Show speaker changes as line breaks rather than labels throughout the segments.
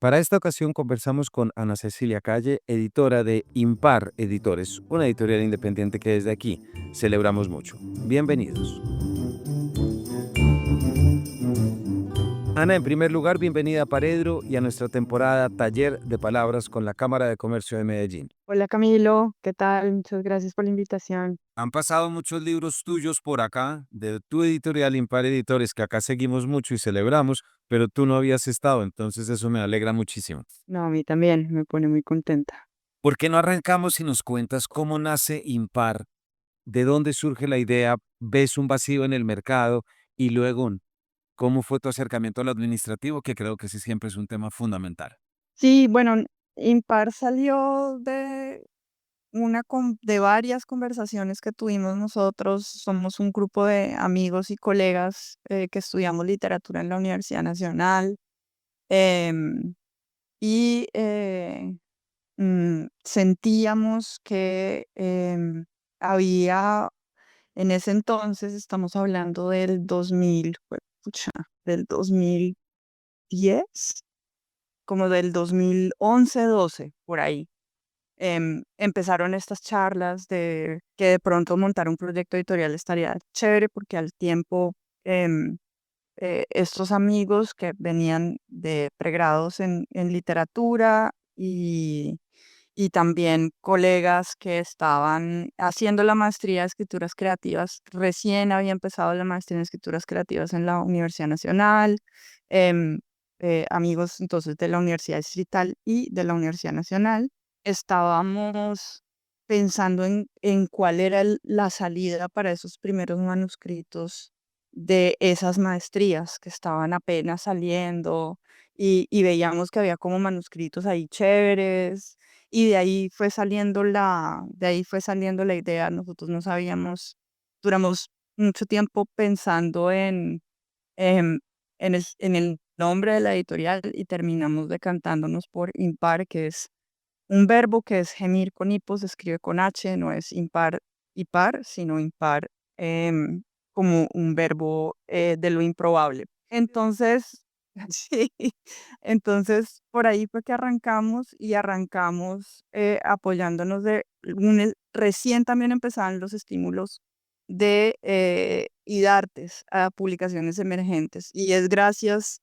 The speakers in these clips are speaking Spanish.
Para esta ocasión conversamos con Ana Cecilia Calle, editora de Impar Editores, una editorial independiente que desde aquí celebramos mucho. Bienvenidos. Ana, en primer lugar, bienvenida a Paredro y a nuestra temporada Taller de Palabras con la Cámara de Comercio de Medellín.
Hola Camilo, ¿qué tal? Muchas gracias por la invitación.
Han pasado muchos libros tuyos por acá, de tu editorial Impar Editores, que acá seguimos mucho y celebramos, pero tú no habías estado, entonces eso me alegra muchísimo.
No, a mí también me pone muy contenta.
¿Por qué no arrancamos y nos cuentas cómo nace Impar? ¿De dónde surge la idea? ¿Ves un vacío en el mercado? Y luego, ¿cómo fue tu acercamiento al administrativo? Que creo que ese siempre es un tema fundamental.
Sí, bueno, Impar salió de de varias conversaciones que tuvimos nosotros. Somos un grupo de amigos y colegas que estudiamos literatura en la Universidad Nacional em, y sentíamos que había. En ese entonces, estamos hablando del 2000, pucha, del 2010, como del 2011, 12, por ahí. Empezaron estas charlas de que de pronto montar un proyecto editorial estaría chévere porque al tiempo em, estos amigos que venían de pregrados en literatura y también colegas que estaban haciendo la maestría de escrituras creativas. Recién había empezado la maestría en escrituras creativas en la Universidad Nacional, em, amigos entonces de la Universidad Distrital y de la Universidad Nacional. Estábamos pensando en cuál era la salida para esos primeros manuscritos de esas maestrías que estaban apenas saliendo y veíamos que había como manuscritos ahí chéveres y de ahí fue saliendo la idea. Nosotros no sabíamos, duramos mucho tiempo pensando em, en el nombre de la editorial y terminamos decantándonos por Impar, que es un verbo que es gemir con hipo, se escribe con H, no es impar y par, sino impar como un verbo de lo improbable. Entonces, sí, entonces por ahí fue que arrancamos y arrancamos apoyándonos recién también empezaban los estímulos de IDARTES a publicaciones emergentes y es gracias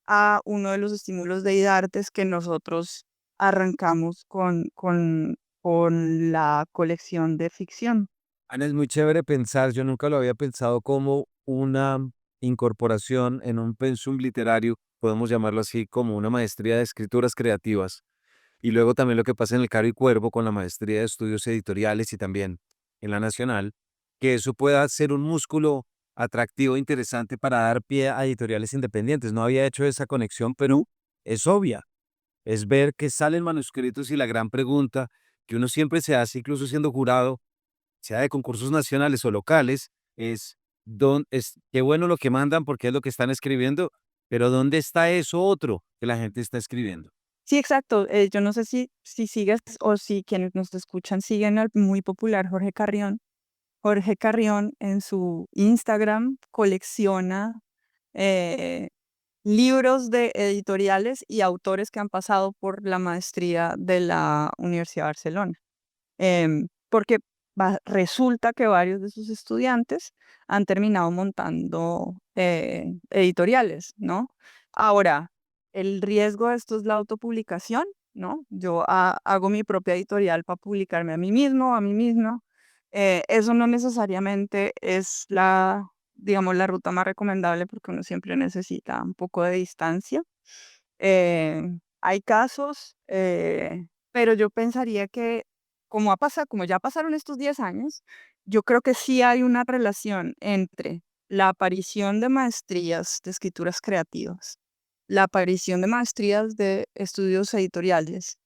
a uno de los estímulos de IDARTES que nosotros arrancamos con la colección de ficción.
Ana, es muy chévere pensar, yo nunca lo había pensado como una incorporación en un pensum literario, podemos llamarlo así, como una maestría de escrituras creativas. Y luego también lo que pasa en el Caro y Cuervo con la maestría de estudios editoriales y también en la Nacional, que eso pueda ser un músculo atractivo, e interesante para dar pie a editoriales independientes. No había hecho esa conexión,
Mm.
pero es obvia. Es ver que salen manuscritos y la gran pregunta que uno siempre se hace, incluso siendo jurado, sea de concursos nacionales o locales, es, qué bueno lo que mandan porque es lo que están escribiendo, pero ¿dónde está eso otro que la gente está escribiendo?
Sí, exacto. Yo no sé si sigues o si quienes nos escuchan siguen al muy popular Jorge Carrión. Jorge Carrión en su Instagram colecciona eh, libros de editoriales y autores que han pasado por la maestría de la Universidad de Barcelona. Porque resulta que varios de sus estudiantes han terminado montando editoriales, ¿no? Ahora, el riesgo de esto es la autopublicación, ¿no? Yo hago mi propia editorial para publicarme a mí mismo, a mí misma. Eso no necesariamente es digamos, la ruta más recomendable porque uno siempre necesita un poco de distancia. Hay casos, pero yo pensaría que como ya pasaron estos 10 años, yo creo que sí hay una relación entre la aparición de maestrías de escrituras creativas, la aparición de maestrías de estudios editoriales,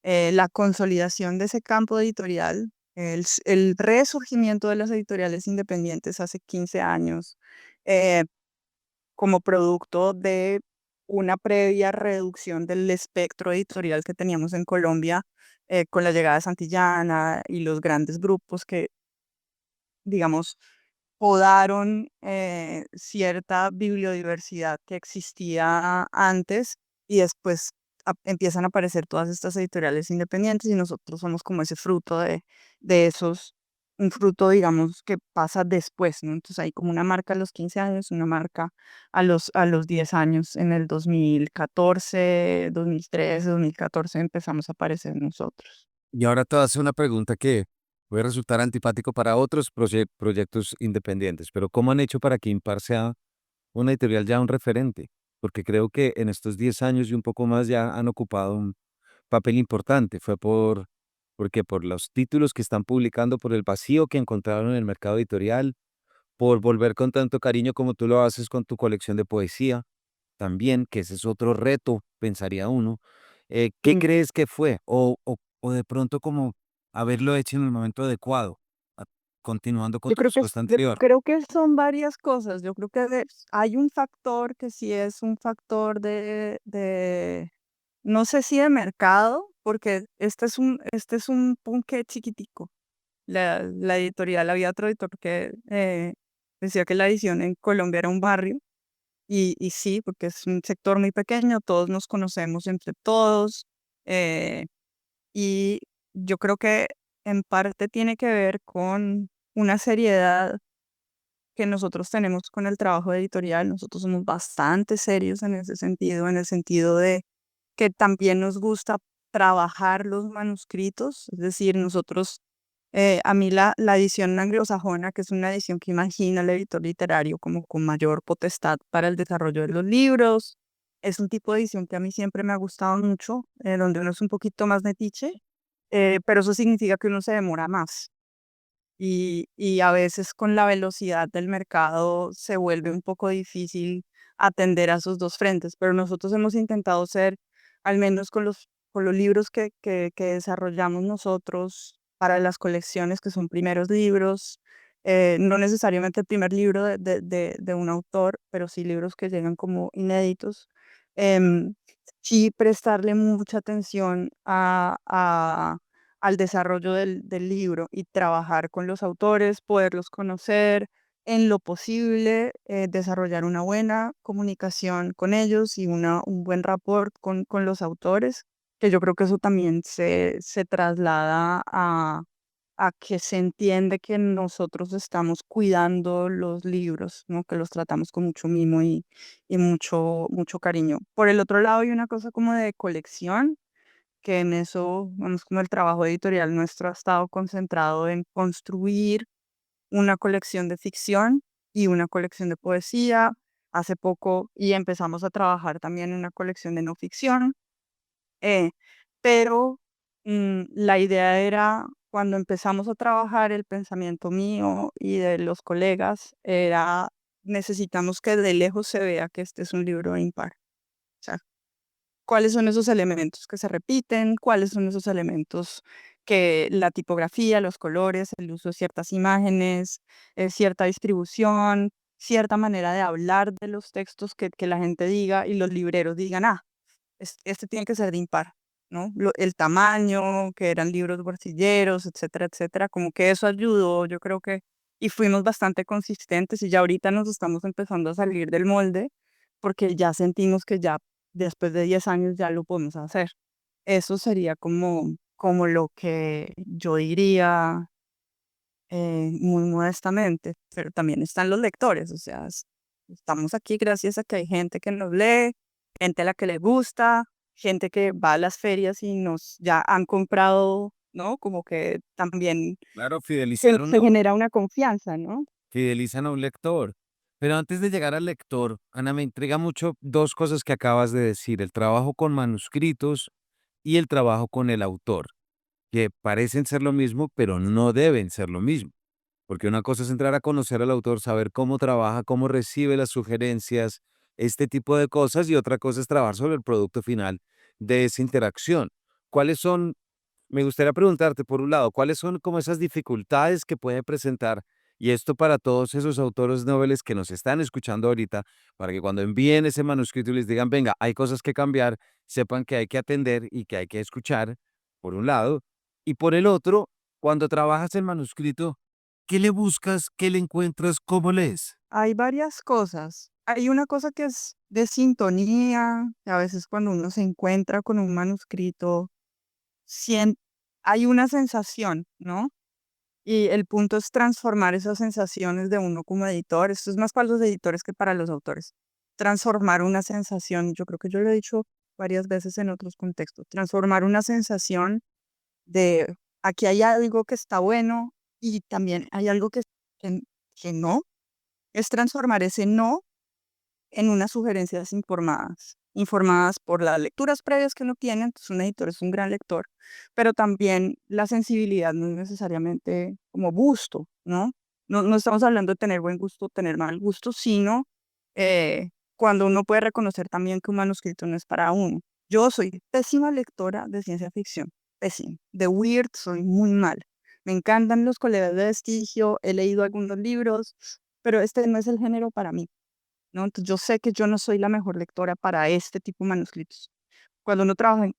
la consolidación de ese campo editorial, el resurgimiento de las editoriales independientes hace 15 años, eh, como producto de una previa reducción del espectro editorial que teníamos en Colombia con la llegada de Santillana y los grandes grupos que, digamos, podaron cierta bibliodiversidad que existía antes y después empiezan a aparecer todas estas editoriales independientes y nosotros somos como ese fruto de esos, un fruto, digamos, que pasa después, ¿no? Entonces hay como una marca a los 15 años, una marca a los 10 años. En el 2014, 2013, 2014 empezamos a aparecer nosotros.
Y ahora te voy a hacer una pregunta que puede resultar antipático para otros proyectos independientes, pero ¿cómo han hecho para que Impar sea una editorial ya un referente? Porque creo que en estos 10 años y un poco más ya han ocupado un papel importante. Fue porque por los títulos que están publicando, por el vacío que encontraron en el mercado editorial, por volver con tanto cariño como tú lo haces con tu colección de poesía, también, que ese es otro reto, pensaría uno. ¿Qué
Mm.
crees que fue? O de pronto como haberlo hecho en el momento adecuado, a- continuando con
Yo
tu
creo que
respuesta anterior.
son varias cosas. Yo creo que hay un factor que sí es un factor no sé si de mercado, porque este es un punque chiquitico. La editorial, había otro editor que decía que la edición en Colombia era un barrio, y sí, porque es un sector muy pequeño, todos nos conocemos entre todos, eh, y yo creo que en parte tiene que ver con una seriedad que nosotros tenemos con el trabajo editorial. Nosotros somos bastante serios en ese sentido, en el sentido de que también nos gusta trabajar los manuscritos, es decir, nosotros, a mí la edición anglosajona, que es una edición que imagina el editor literario como con mayor potestad para el desarrollo de los libros, es un tipo de edición que a mí siempre me ha gustado mucho, donde uno es un poquito más metiche, pero eso significa que uno se demora más. Y a veces con la velocidad del mercado se vuelve un poco difícil atender a esos dos frentes, pero nosotros hemos intentado ser, al menos con los libros que desarrollamos nosotros para las colecciones, que son primeros libros, no necesariamente el primer libro de un autor, pero sí libros que llegan como inéditos, em, sí prestarle mucha atención al desarrollo del libro y trabajar con los autores, poderlos conocer, en lo posible, desarrollar una buena comunicación con ellos y un buen rapport con los autores, que yo creo que eso también se traslada a que se entiende que nosotros estamos cuidando los libros, ¿no? Que los tratamos con mucho mimo y mucho, mucho cariño. Por el otro lado, hay una cosa como de colección, que en eso, vamos, como el trabajo editorial nuestro ha estado concentrado en construir una colección de ficción y una colección de poesía. Hace poco y empezamos a trabajar también en una colección de no ficción, eh, pero la idea era, cuando empezamos a trabajar, el pensamiento mío y de los colegas era: necesitamos que de lejos se vea que este es un libro impar. O sea, ¿cuáles son esos elementos que se repiten? ¿Cuáles son esos elementos que la tipografía, los colores, el uso de ciertas imágenes, cierta distribución, cierta manera de hablar de los textos, que la gente diga y los libreros digan: ah, este tiene que ser de impar, ¿no? El tamaño, que eran libros bolsilleros, etcétera, etcétera, como que eso ayudó, yo creo que, y fuimos bastante consistentes, y ya ahorita nos estamos empezando a salir del molde, porque ya sentimos que ya después de 10 años ya lo podemos hacer. Eso sería como lo que yo diría, muy modestamente, pero también están los lectores, o sea, estamos aquí gracias a que hay gente que nos lee, gente a la que le gusta, gente que va a las ferias y nos ya han comprado, ¿no? Como que también
Claro,
se genera una confianza, ¿no?
fidelizan a un lector. Pero antes de llegar al lector, Ana, me intriga mucho dos cosas que acabas de decir, el trabajo con manuscritos y el trabajo con el autor, que parecen ser lo mismo, pero no deben ser lo mismo. Porque una cosa es entrar a conocer al autor, saber cómo trabaja, cómo recibe las sugerencias, este tipo de cosas, y otra cosa es trabajar sobre el producto final de esa interacción. ¿Cuáles son, me gustaría preguntarte, por un lado, cuáles son como esas dificultades que puede presentar, y esto para todos esos autores noveles que nos están escuchando ahorita, para que cuando envíen ese manuscrito y les digan, venga, hay cosas que cambiar, sepan que hay que atender y que hay que escuchar, por un lado, y por el otro, cuando trabajas el manuscrito, ¿qué le buscas? ¿Qué le encuentras? ¿Cómo lees?
Hay varias cosas. hay una cosa que es de sintonía, que a veces cuando uno se encuentra con un manuscrito, sien- hay una sensación, ¿no? Y el punto es transformar esas sensaciones de uno como editor. Esto es más para los editores que para los autores. Transformar una sensación, yo creo que yo lo he dicho varias veces en otros contextos, transformar una sensación de aquí hay algo que está bueno y también hay algo que, que no, es transformar ese no en unas sugerencias informadas, informadas por las lecturas previas que uno tiene, entonces un editor es un gran lector, pero también la sensibilidad no es necesariamente como gusto, ¿no? No estamos hablando de tener buen gusto o tener mal gusto, sino eh, cuando uno puede reconocer también que un manuscrito no es para uno. Yo soy pésima lectora de ciencia ficción, pésima. De Weird soy muy mal. Me encantan los colegas de Vestigio, he leído algunos libros, pero este no es el género para mí. ¿No? Entonces yo sé que yo no soy la mejor lectora para este tipo de manuscritos. Cuando uno trabaja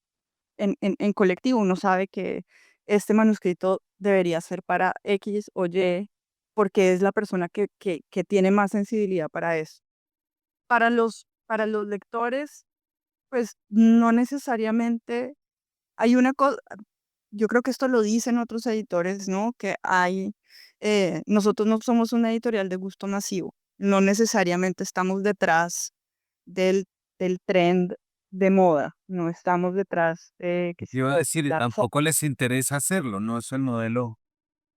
en colectivo, uno sabe que este manuscrito debería ser para X o Y, porque es la persona que tiene más sensibilidad para eso. Para los lectores, pues no necesariamente hay una cosa, yo creo que esto lo dicen otros editores, ¿no? Que hay, nosotros no somos una editorial de gusto masivo, no necesariamente estamos detrás del, del trend de moda, no estamos detrás de que si
Iba a decir, y
la
tampoco les interesa hacerlo, no es el modelo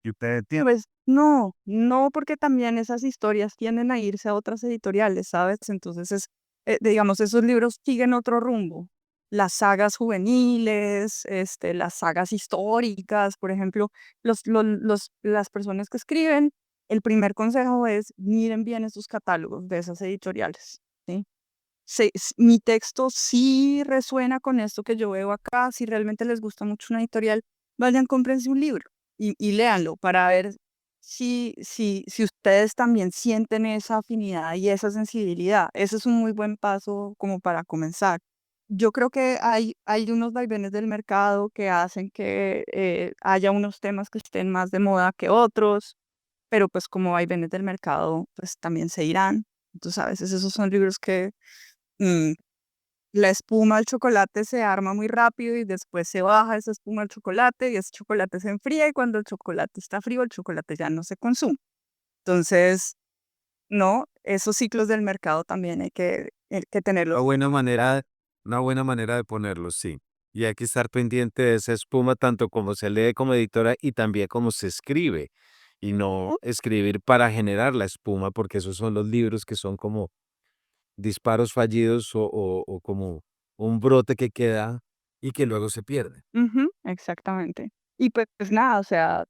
que ustedes tienen.
pues no, no, porque también esas historias tienden a irse a otras editoriales, ¿sabes? Entonces digamos, esos libros siguen otro rumbo. Las sagas juveniles, las sagas históricas, por ejemplo, las personas que escriben, el primer consejo es miren bien esos catálogos de esas editoriales, ¿sí? Mi texto sí resuena con esto que yo veo acá, si realmente les gusta mucho una editorial, vayan, cómprense un libro y léanlo para ver si ustedes también sienten esa afinidad y esa sensibilidad. Ese es un muy buen paso como para comenzar. Yo creo que hay unos vaivenes del mercado que hacen que haya unos temas que estén más de moda que otros, pero pues como vaivenes del mercado, pues también se irán. Entonces a veces esos son libros que mm, la espuma del chocolate se arma muy rápido y después se baja esa espuma del chocolate y ese chocolate se enfría y cuando el chocolate está frío, el chocolate ya no se consume. Entonces, no, esos ciclos del mercado también hay que
Una
tenerlos.
buena manera, una buena manera de ponerlo, sí. Y hay que estar pendiente de esa espuma tanto como se lee como editora y también como se escribe. Y no
Ujú,
escribir para generar la espuma, porque esos son los libros que son como disparos fallidos o como un brote que queda y que luego se pierde.
ujú, exactamente. Y pues nada, o sea,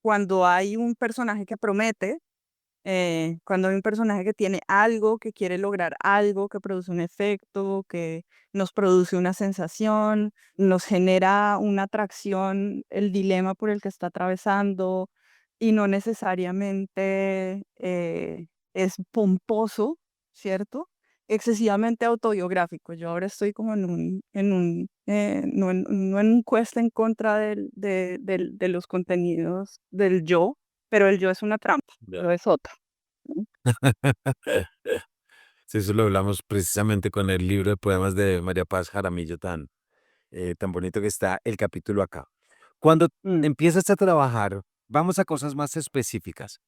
cuando hay un personaje que promete, cuando hay un personaje que tiene algo, que quiere lograr algo, que produce un efecto, que nos produce una sensación, nos genera una atracción, el dilema por el que está atravesando, y no necesariamente es pomposo, ¿cierto? Excesivamente autobiográfico. Yo ahora estoy como no en un quest en contra de los contenidos del yo, pero el yo es una trampa,
Ya.
lo es otra. ¿No?
Sí, eso lo hablamos precisamente con el libro de poemas de María Paz Jaramillo, tan bonito que está el capítulo acá. Cuando
Mm.
empiezas a trabajar, vamos a cosas más específicas.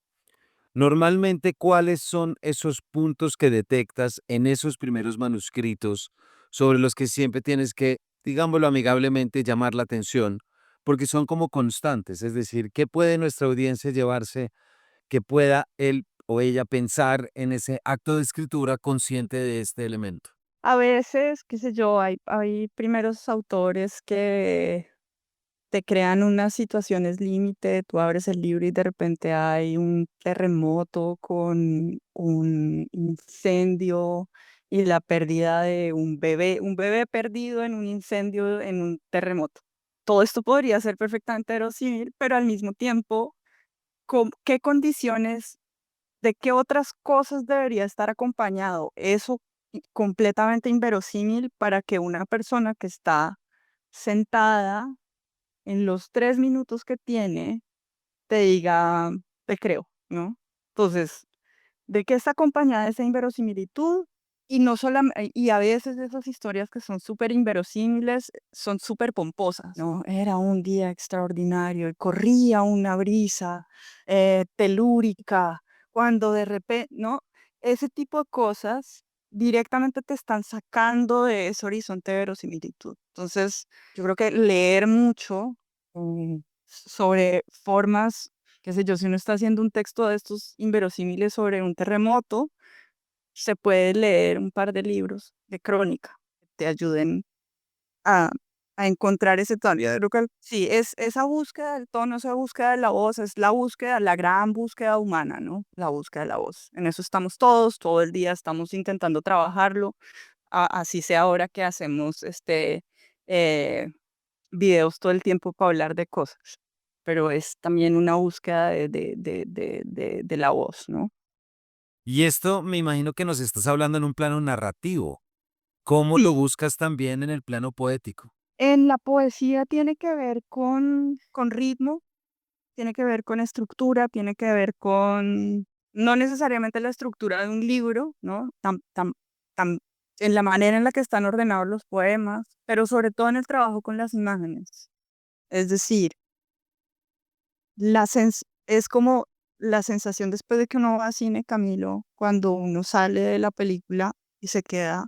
Normalmente, ¿cuáles son esos puntos que detectas en esos primeros manuscritos sobre los que siempre tienes que, digámoslo amigablemente, llamar la atención? Porque son como constantes, es decir, ¿qué puede nuestra audiencia llevarse que pueda él o ella pensar en ese acto de escritura consciente de este elemento?
A veces, qué sé yo, hay primeros autores que te crean unas situaciones límite, tú abres el libro y de repente hay un terremoto con un incendio y la pérdida de un bebé perdido en un incendio, en un terremoto. Todo esto podría ser perfectamente verosímil, pero al mismo tiempo, ¿con qué condiciones, de qué otras cosas debería estar acompañado? Eso completamente inverosímil para que una persona que está sentada en los 3 minutos que tiene, te diga, te creo, ¿no? Entonces, de que está acompañada de esa inverosimilitud y no solamente, y a veces esas historias que son súper inverosímiles son súper pomposas, ¿no? Era un día extraordinario y corría una brisa telúrica cuando de repente, ¿no? Ese tipo de cosas directamente te están sacando de ese horizonte de verosimilitud. Entonces, yo creo que leer mucho sobre formas, qué sé yo, si uno está haciendo un texto de estos inverosímiles sobre un terremoto, se puede leer un par de libros de crónica que te ayuden a, a encontrar ese tono. Yo creo que sí, es esa búsqueda del tono, esa búsqueda de la voz, es la búsqueda, la gran búsqueda humana, ¿no? La búsqueda de la voz. En eso estamos todos, todo el día estamos intentando trabajarlo, así sea ahora que hacemos eh, videos todo el tiempo para hablar de cosas, pero es también una búsqueda de la voz, ¿no?
Y esto me imagino que nos estás hablando en un plano narrativo. ¿Cómo lo
Sí.
buscas también en el plano poético?
En la poesía tiene que ver con ritmo, tiene que ver con estructura, tiene que ver con, no necesariamente la estructura de un libro, ¿no? Tam- en la manera en la que están ordenados los poemas, pero sobre todo en el trabajo con las imágenes. Es decir, es como la sensación después de que uno va a cine, Camilo, cuando uno sale de la película y se queda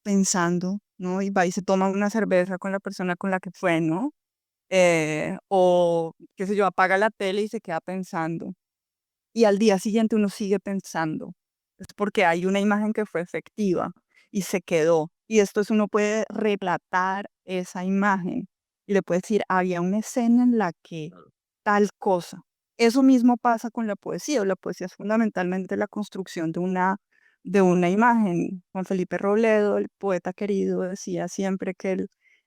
pensando, ¿no? Y va y se toma una cerveza con la persona con la que fue, ¿no? O, qué sé yo, apaga la tele y se queda pensando. Y al día siguiente uno sigue pensando. Es porque hay una imagen que fue efectiva y se quedó. Y después uno puede relatar esa imagen y le puede decir, había una escena en la que tal cosa. Eso mismo pasa con la poesía. La poesía es fundamentalmente la construcción de una imagen. Juan Felipe Robledo, el poeta querido, decía siempre que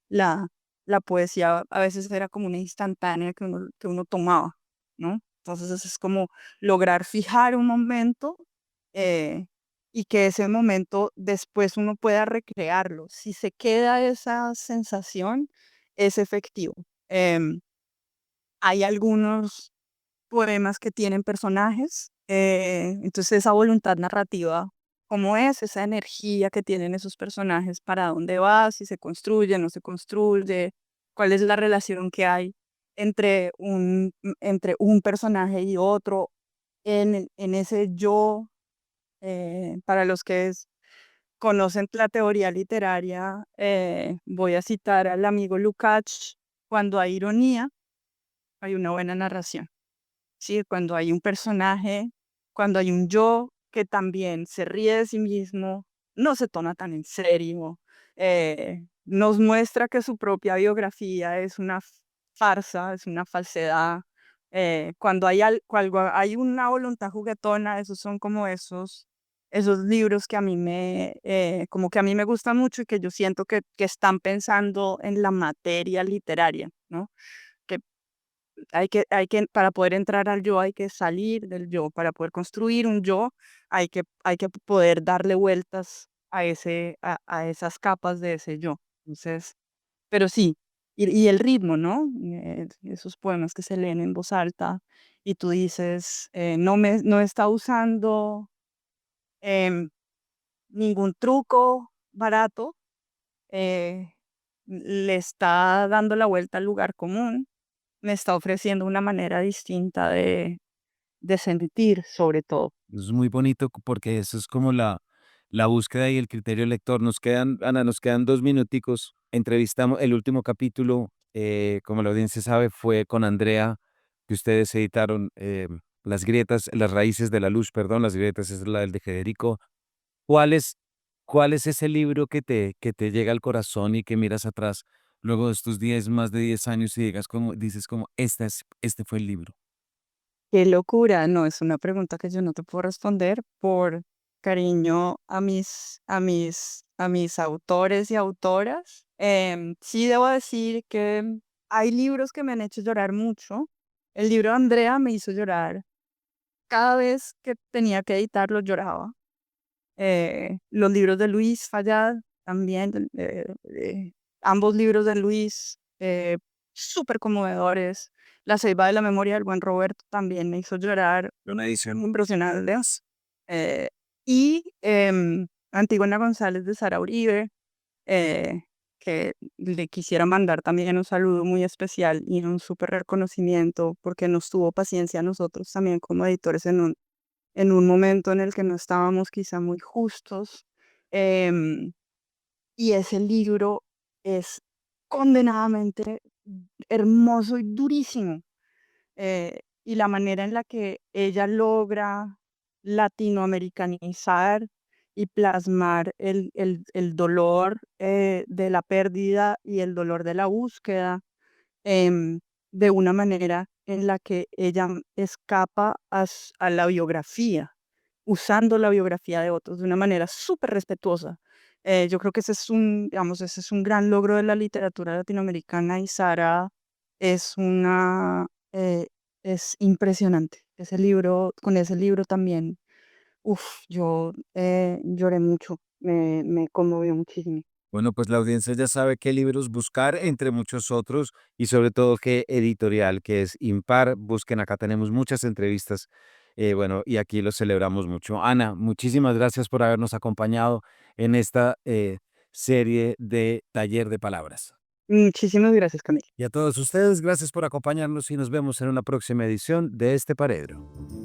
la, la poesía a veces era como una instantánea que uno tomaba, ¿no? Entonces es como lograr fijar un momento eh, y que ese momento después uno pueda recrearlo. Si se queda esa sensación, es efectivo. Em, Hay algunos poemas que tienen personajes, entonces esa voluntad narrativa, ¿cómo es esa energía que tienen esos personajes? ¿Para dónde va? ¿Si se construye, no se construye? ¿Cuál es la relación que hay entre un personaje y otro en ese yo? Para los que conocen la teoría literaria, voy a citar al amigo Lukács: cuando hay ironía, hay una buena narración. ¿Sí? Cuando hay un personaje, cuando hay un yo que también se ríe de sí mismo, no se toma tan en serio, nos muestra que su propia biografía es una farsa, es una falsedad. Cuando hay una voluntad juguetona, esos son como esos libros que como que a mí me gustan mucho y que yo siento que están pensando en la materia literaria, ¿no? Que para poder entrar al yo hay que salir del yo, para poder construir un yo hay que poder darle vueltas a esas capas de ese yo. Entonces, pero sí, y el ritmo, ¿no? Esos poemas que se leen en voz alta y tú dices, no está usando em, ningún truco barato, eh, le está dando la vuelta al lugar común, me está ofreciendo una manera distinta de sentir, sobre todo.
Es muy bonito porque eso es como la búsqueda y el criterio lector. Ana, nos quedan 2 minuticos. Entrevistamos el último capítulo, como la audiencia sabe, fue con Andrea, que ustedes editaron Las raíces de la luz, perdón, Las grietas es la del de Federico. ¿Cuál es, cuál es ese libro que te llega al corazón y que miras atrás luego de estos 10 más de 10 años y dices como, este fue el libro?
Qué locura, no, es una pregunta que yo no te puedo responder por cariño a mis autores y autoras. Sí debo decir que hay libros que me han hecho llorar mucho. El libro de Andrea me hizo llorar. Cada vez que tenía que editarlo lloraba. Los libros de Luis Fallad también, ambos libros de Luis, súper conmovedores. La Ceiba de la memoria del buen Roberto también me hizo llorar.
Una edición.
Impresionante. Eh, y Antígona González de Sara Uribe, eh, que le quisiera mandar también un saludo muy especial y un súper reconocimiento porque nos tuvo paciencia a nosotros también como editores en un momento en el que no estábamos quizá muy justos. em, y ese libro es condenadamente hermoso y durísimo. Y la manera en la que ella logra latinoamericanizar y plasmar el dolor de la pérdida y el dolor de la búsqueda, em, de una manera en la que ella escapa a la biografía, usando la biografía de otros de una manera súper respetuosa. Yo creo que digamos, ese es un gran logro de la literatura latinoamericana y Sara es eh, es impresionante. Con ese libro también, yo lloré mucho, me conmovió muchísimo.
Bueno, pues la audiencia ya sabe qué libros buscar, entre muchos otros, y sobre todo qué editorial, que es Impar. Busquen, acá tenemos muchas entrevistas, bueno, y aquí lo celebramos mucho. Ana, muchísimas gracias por habernos acompañado en esta serie de Taller de Palabras.
Muchísimas gracias, Camila.
Y a todos ustedes, gracias por acompañarnos y nos vemos en una próxima edición de este Paredro.